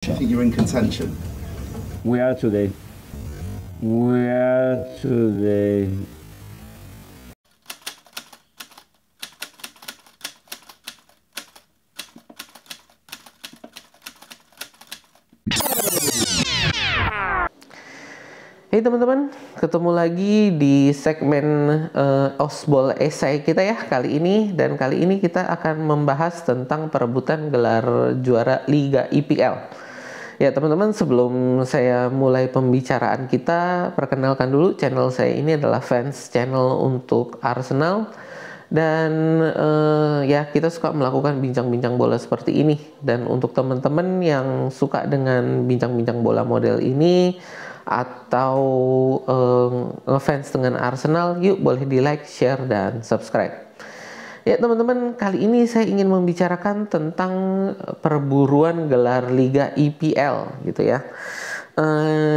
Do you think you're in contention? We are today. We are today. Hey teman-teman, ketemu lagi di segmen Osbol Esai kita ya kali ini. Dan kali ini kita akan membahas tentang perebutan gelar juara Liga IPL. Ya teman-teman, sebelum saya mulai pembicaraan kita, perkenalkan dulu channel saya ini adalah fans channel untuk Arsenal. Dan ya kita suka melakukan bincang-bincang bola seperti ini. Dan untuk teman-teman yang suka dengan bincang-bincang bola model ini atau ngefans dengan Arsenal, yuk boleh di like, share, dan subscribe. Ya teman-teman, kali ini saya ingin membicarakan tentang perburuan gelar Liga IPL gitu ya.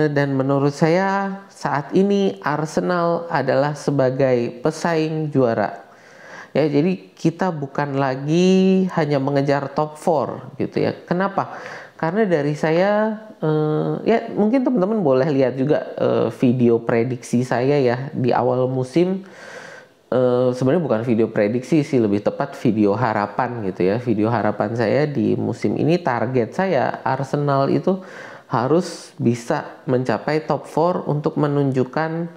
Dan menurut saya saat ini Arsenal adalah sebagai pesaing juara. Ya, jadi kita bukan lagi hanya mengejar top 4 gitu ya. Kenapa? Karena dari saya, ya mungkin teman-teman boleh lihat juga video prediksi saya ya di awal musim. Sebenarnya bukan video prediksi sih, lebih tepat video harapan gitu ya. Video harapan saya di musim ini, target saya Arsenal itu harus bisa mencapai top 4 untuk menunjukkan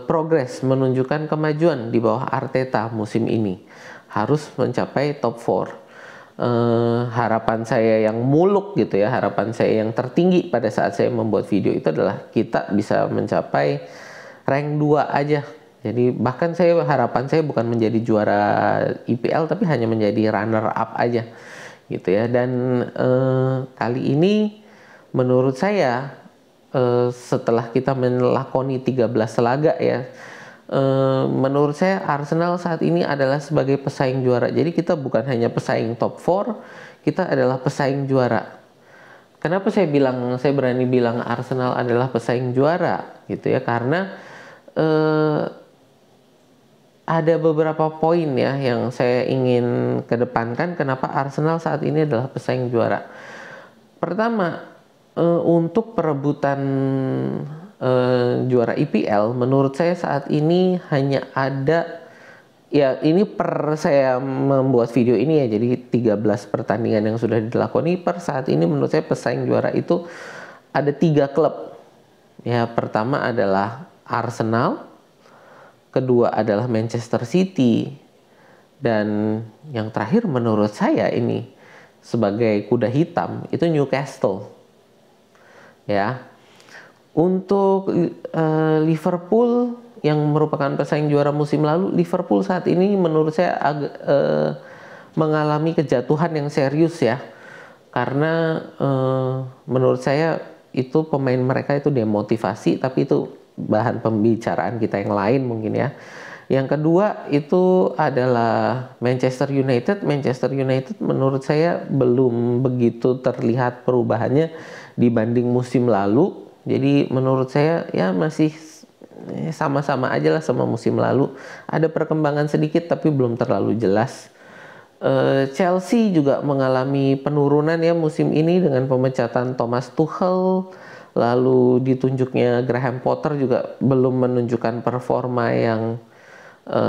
progres, menunjukkan kemajuan di bawah Arteta musim ini. Harus mencapai top 4. Harapan saya yang muluk gitu ya, harapan saya yang tertinggi pada saat saya membuat video itu adalah kita bisa mencapai rank 2 aja. Jadi bahkan harapan saya bukan menjadi juara IPL, tapi hanya menjadi runner up aja gitu ya. Dan kali ini menurut saya setelah kita melakoni 13 laga ya, menurut saya Arsenal saat ini adalah sebagai pesaing juara. Jadi kita bukan hanya pesaing top 4, kita adalah pesaing juara. Kenapa saya berani bilang Arsenal adalah pesaing juara gitu ya? Karena ada beberapa poin ya yang saya ingin kedepankan kenapa Arsenal saat ini adalah pesaing juara. Pertama, untuk perebutan juara IPL, menurut saya saat ini hanya ada, ya ini saya membuat video ini ya, jadi 13 pertandingan yang sudah dilakoni per saat ini menurut saya pesaing juara itu ada 3 klub. Ya, pertama adalah Arsenal, kedua adalah Manchester City, dan yang terakhir menurut saya ini sebagai kuda hitam itu Newcastle. Ya. Untuk Liverpool yang merupakan pesaing juara musim lalu, Liverpool saat ini menurut saya mengalami kejatuhan yang serius ya. Karena menurut saya itu pemain mereka itu demotivasi, tapi itu bahan pembicaraan kita yang lain mungkin ya. Yang kedua itu adalah Manchester United. Manchester United menurut saya belum begitu terlihat perubahannya dibanding musim lalu. Jadi menurut saya ya masih sama-sama aja lah sama musim lalu. Ada perkembangan sedikit tapi belum terlalu jelas. Chelsea juga mengalami penurunan ya musim ini dengan pemecatan Thomas Tuchel. Lalu ditunjuknya Graham Potter juga belum menunjukkan performa yang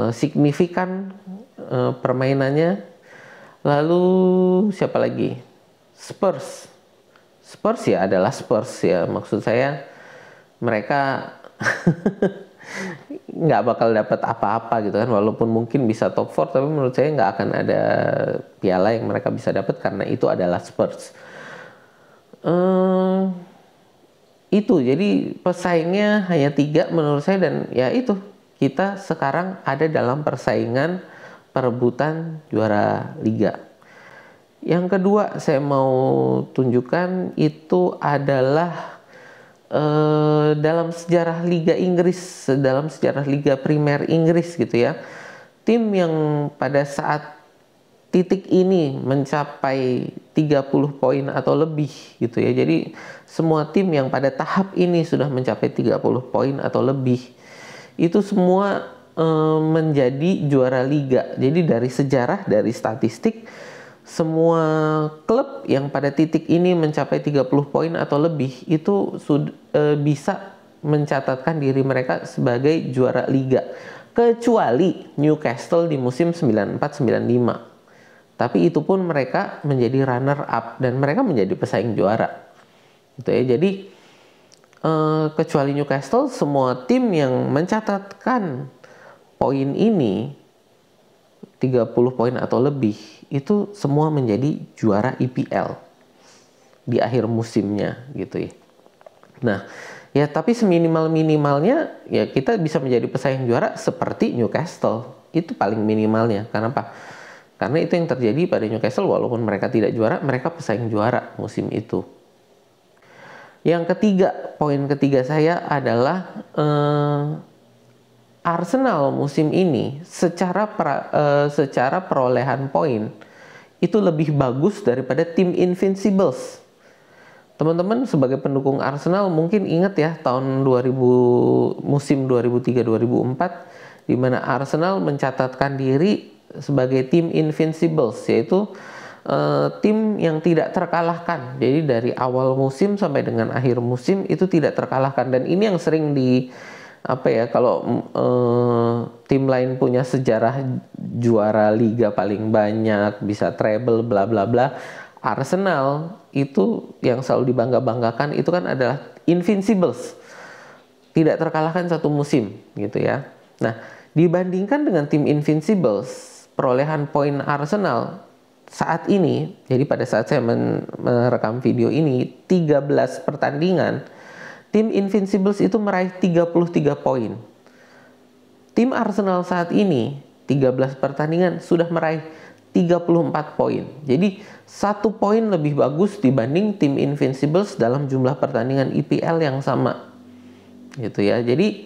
signifikan permainannya. Lalu siapa lagi? Spurs ya adalah Spurs ya, maksud saya mereka nggak bakal dapat apa-apa gitu kan, walaupun mungkin bisa top 4 tapi menurut saya nggak akan ada piala yang mereka bisa dapat karena itu adalah Spurs. Itu jadi pesaingnya hanya 3 menurut saya, dan ya itu kita sekarang ada dalam persaingan perebutan juara liga. Yang kedua saya mau tunjukkan itu adalah dalam sejarah Liga Inggris, dalam sejarah Liga Primer Inggris gitu ya. Tim yang pada saat titik ini mencapai 30 poin atau lebih gitu ya. Jadi semua tim yang pada tahap ini sudah mencapai 30 poin atau lebih, itu semua menjadi juara liga. Jadi dari sejarah, dari statistik, semua klub yang pada titik ini mencapai 30 poin atau lebih itu bisa mencatatkan diri mereka sebagai juara liga, kecuali Newcastle di musim 94-95. Tapi itu pun mereka menjadi runner up dan mereka menjadi pesaing juara. Gitu ya. Jadi kecuali Newcastle, semua tim yang mencatatkan poin ini 30 poin atau lebih itu semua menjadi juara IPL di akhir musimnya gitu ya. Nah, ya tapi seminimal-minimalnya ya kita bisa menjadi pesaing juara seperti Newcastle. Itu paling minimalnya. Karena apa? Karena itu yang terjadi pada Newcastle, walaupun mereka tidak juara, mereka pesaing juara musim itu. Yang ketiga, poin ketiga saya adalah Arsenal musim ini secara perolehan poin itu lebih bagus daripada tim Invincibles. Teman-teman sebagai pendukung Arsenal mungkin ingat ya tahun 2000 musim 2003-2004 di mana Arsenal mencatatkan diri sebagai tim Invincibles, yaitu tim yang tidak terkalahkan. Jadi dari awal musim sampai dengan akhir musim itu tidak terkalahkan, dan ini yang sering kalau tim lain punya sejarah juara liga paling banyak, bisa treble bla bla bla, Arsenal itu yang selalu dibangga-banggakan itu kan adalah Invincibles, tidak terkalahkan satu musim gitu ya. Nah, dibandingkan dengan tim Invincibles, perolehan poin Arsenal saat ini, jadi pada saat saya merekam video ini 13 pertandingan, tim Invincibles itu meraih 33 poin. Tim Arsenal saat ini 13 pertandingan sudah meraih 34 poin. Jadi 1 poin lebih bagus dibanding tim Invincibles dalam jumlah pertandingan IPL yang sama. Gitu ya. Jadi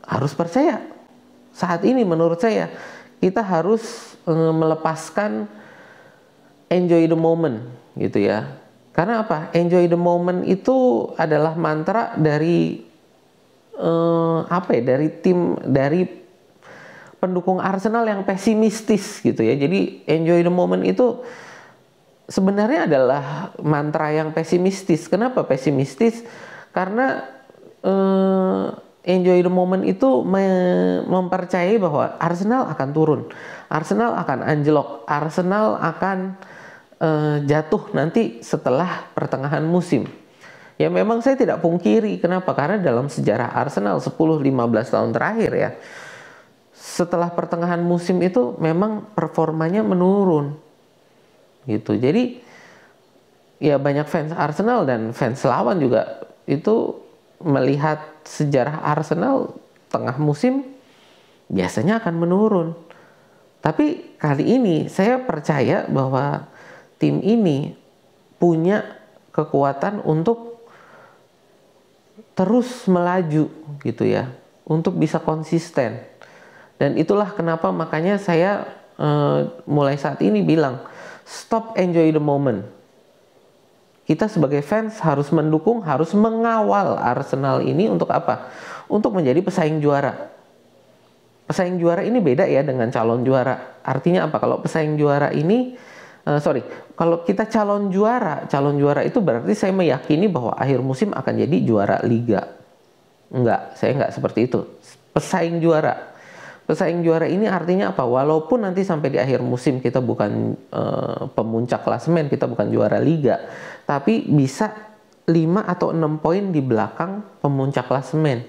harus percaya. Saat ini menurut saya kita harus melepaskan enjoy the moment gitu ya. Karena apa? Enjoy the moment itu adalah mantra dari dari pendukung Arsenal yang pesimistis gitu ya. Jadi enjoy the moment itu sebenarnya adalah mantra yang pesimistis. Kenapa pesimistis? Karena enjoy the moment itu mempercayai bahwa Arsenal akan turun, Arsenal akan anjlok, Arsenal akan jatuh nanti setelah pertengahan musim. Ya memang saya tidak pungkiri, kenapa? Karena dalam sejarah Arsenal 10-15 tahun terakhir ya, setelah pertengahan musim itu memang performanya menurun gitu. Jadi ya banyak fans Arsenal dan fans lawan juga itu melihat sejarah Arsenal tengah musim biasanya akan menurun. Tapi kali ini saya percaya bahwa tim ini punya kekuatan untuk terus melaju gitu ya, untuk bisa konsisten. Dan itulah kenapa makanya saya mulai saat ini bilang stop enjoy the moment. Kita sebagai fans harus mendukung, harus mengawal Arsenal ini untuk apa? Untuk menjadi pesaing juara. Pesaing juara ini beda ya dengan calon juara. Artinya apa? Kalau pesaing juara ini kalau kita calon juara itu berarti saya meyakini bahwa akhir musim akan jadi juara liga. Enggak, saya enggak seperti itu. Pesaing juara. Pesaing juara ini artinya apa? Walaupun nanti sampai di akhir musim kita bukan pemuncak klasemen, kita bukan juara liga, tapi bisa 5 atau 6 poin di belakang pemuncak klasemen.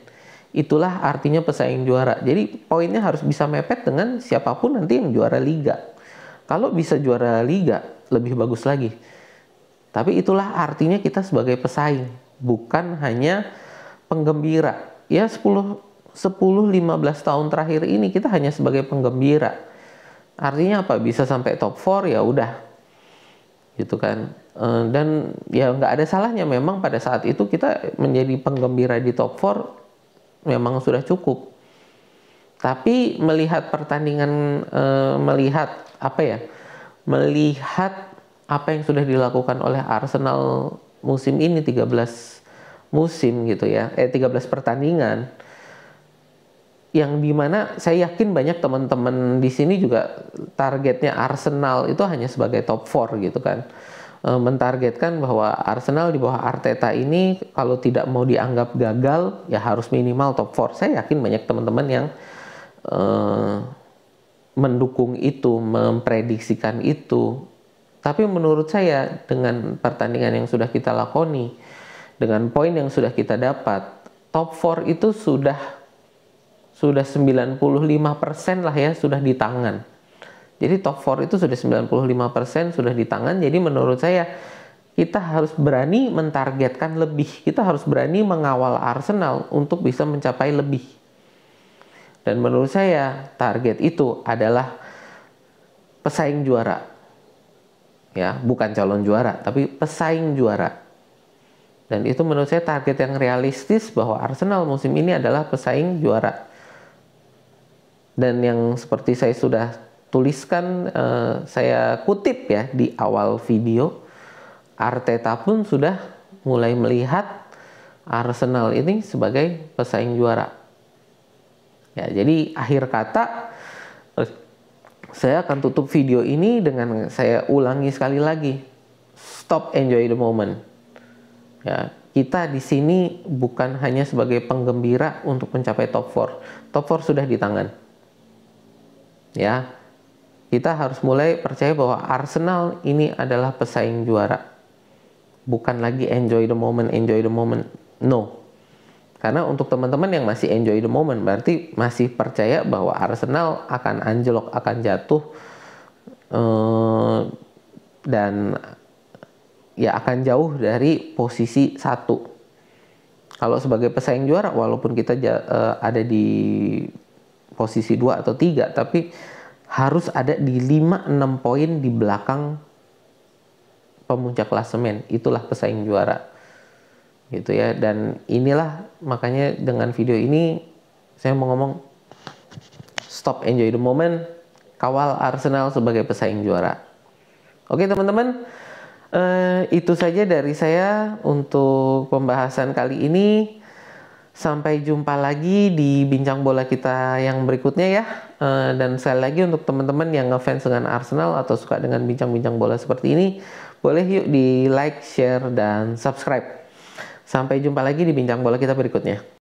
Itulah artinya pesaing juara. Jadi poinnya harus bisa mepet dengan siapapun nanti yang juara liga. Kalau bisa juara liga, lebih bagus lagi. Tapi itulah artinya kita sebagai pesaing, bukan hanya penggembira. Ya 10-15 tahun terakhir ini kita hanya sebagai penggembira. Artinya apa? Bisa sampai top 4 ya udah. Gitu kan. Dan ya nggak ada salahnya memang pada saat itu kita menjadi penggembira di top 4 memang sudah cukup. Tapi melihat pertandingan, melihat apa yang sudah dilakukan oleh Arsenal musim ini 13 musim gitu ya, 13 pertandingan, yang dimana saya yakin banyak teman-teman di sini juga targetnya Arsenal itu hanya sebagai top 4 gitu kan. Mentargetkan bahwa Arsenal di bawah Arteta ini kalau tidak mau dianggap gagal ya harus minimal top 4. Saya yakin banyak teman-teman yang mendukung itu, memprediksikan itu. Tapi menurut saya dengan pertandingan yang sudah kita lakoni, dengan poin yang sudah kita dapat, top 4 itu sudah 95% lah ya, sudah di tangan. Jadi top 4 itu sudah 95% sudah di tangan. Jadi menurut saya kita harus berani mentargetkan lebih. Kita harus berani mengawal Arsenal untuk bisa mencapai lebih. Dan menurut saya target itu adalah pesaing juara. Ya, bukan calon juara, tapi pesaing juara. Dan itu menurut saya target yang realistis bahwa Arsenal musim ini adalah pesaing juara. Dan yang seperti saya sudah tuliskan, saya kutip ya di awal video, Arteta pun sudah mulai melihat Arsenal ini sebagai pesaing juara. Ya, jadi akhir kata, saya akan tutup video ini dengan saya ulangi sekali lagi, stop enjoy the moment. Ya, kita di sini bukan hanya sebagai penggembira untuk mencapai top 4. Top 4 sudah di tangan. Ya, kita harus mulai percaya bahwa Arsenal ini adalah pesaing juara. Bukan lagi enjoy the moment. No. Karena untuk teman-teman yang masih enjoy the moment, berarti masih percaya bahwa Arsenal akan anjlok, akan jatuh, dan ya akan jauh dari posisi 1. Kalau sebagai pesaing juara, walaupun kita ada di posisi 2 atau 3, tapi harus ada di 5-6 poin di belakang pemuncak klasemen. Itulah pesaing juara. Gitu ya. Dan inilah makanya dengan video ini saya mau ngomong stop enjoy the moment, kawal Arsenal sebagai pesaing juara. Oke teman-teman, itu saja dari saya untuk pembahasan kali ini. Sampai jumpa lagi di bincang bola kita yang berikutnya ya. Dan sekali lagi untuk teman-teman yang ngefans dengan Arsenal atau suka dengan bincang-bincang bola seperti ini, boleh yuk di like, share, dan subscribe. Sampai jumpa lagi di bincang bola kita berikutnya.